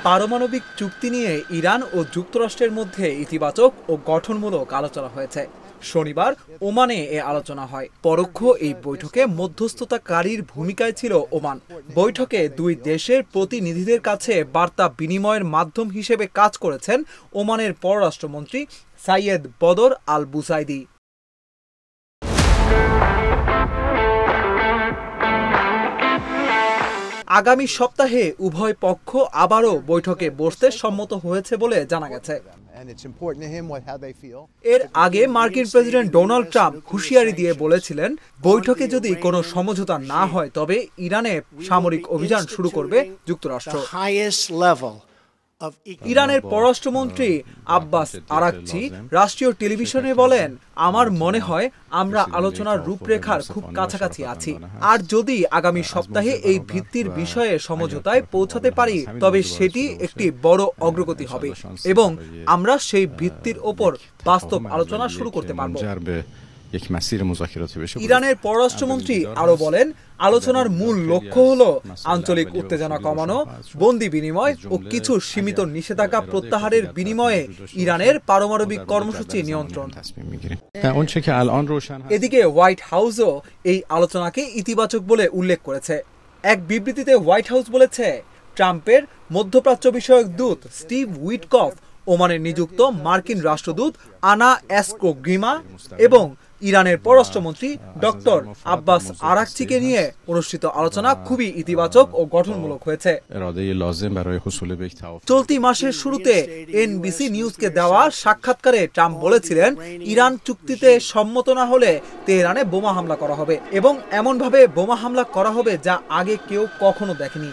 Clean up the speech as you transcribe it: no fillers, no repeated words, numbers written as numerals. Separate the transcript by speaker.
Speaker 1: পারমাণবিক চুক্তি নিয়ে ইরান ও যুক্তরাষ্ট্রের মধ্যে ইতিবাচক ও গঠনমূলক আলোচনা হয়েছে। শনিবার ওমানে এ আলোচনা হয়। পরোক্ষ এই বৈঠকে মধ্যস্থতাকারীর ভূমিকায় ছিল ওমান। বৈঠকে দুই দেশের প্রতিনিধিদের কাছে বার্তা বিনিময়ের মাধ্যম হিসেবে কাজ করেছেন ওমানের পররাষ্ট্রমন্ত্রী সাইয়েদ বদর আল বুসাইদি। আগামী সপ্তাহে উভয় পক্ষ আবারও বৈঠকে বসতে সম্মত হয়েছে বলে জানা গেছে। এর আগে মার্কিন প্রেসিডেন্ট ডোনাল্ড ট্রাম্প হুঁশিয়ারি দিয়ে বলেছিলেন, বৈঠকে যদি কোনো সমঝোতা না হয় তবে ইরানে সামরিক অভিযান শুরু করবে যুক্তরাষ্ট্র। ইরানের পররাষ্ট্রমন্ত্রী আব্বাস আরাকচি রাষ্ট্রীয় টেলিভিশনে বলেন, আমার মনে হয় আমরা আলোচনার রূপরেখার খুব কাছাকাছি আছি। আর যদি আগামী সপ্তাহে এই ভিত্তির বিষয়ে সমঝোতায় পৌঁছাতে পারি তবে সেটি একটি বড় অগ্রগতি হবে এবং আমরা সেই ভিত্তির ওপর বাস্তব আলোচনা শুরু করতে পারব। ইরানের পররাষ্ট্রমন্ত্রী আরো বলেন, আলোচনার মূল লক্ষ্য হলো আঞ্চলিক উত্তেজনা কমানো, বন্দি বিনিময় ও কিছু সীমিত নিষেধাজ্ঞা প্রত্যাহারের বিনিময়ে ইরানের পারমাণবিক কর্মসূচি নিয়ন্ত্রণ। এদিকে হোয়াইট হাউসও এই আলোচনাকে ইতিবাচক বলে উল্লেখ করেছে। এক বিবৃতিতে হোয়াইট হাউস বলেছে, ট্রাম্পের মধ্যপ্রাচ্য বিষয়ক দূত স্টিভ উইটকফ, ওমানের নিযুক্ত মার্কিন রাষ্ট্রদূত আনা এসকোগ্রিমা এবং ইরানের পররাষ্ট্রমন্ত্রী ডক্টর আব্বাস আরাকচিকে নিয়ে অনুষ্ঠিত আলোচনা খুবই ইতিবাচক ও গঠনমূলক হয়েছে। চলতি মাসের শুরুতে এনবিসি নিউজকে দেওয়া সাক্ষাৎকারে ট্রাম্প বলেছিলেন, ইরান চুক্তিতে সম্মত না হলে তেহরানে বোমা হামলা করা হবে এবং এমনভাবে বোমা হামলা করা হবে যা আগে কেউ কখনো দেখেনি।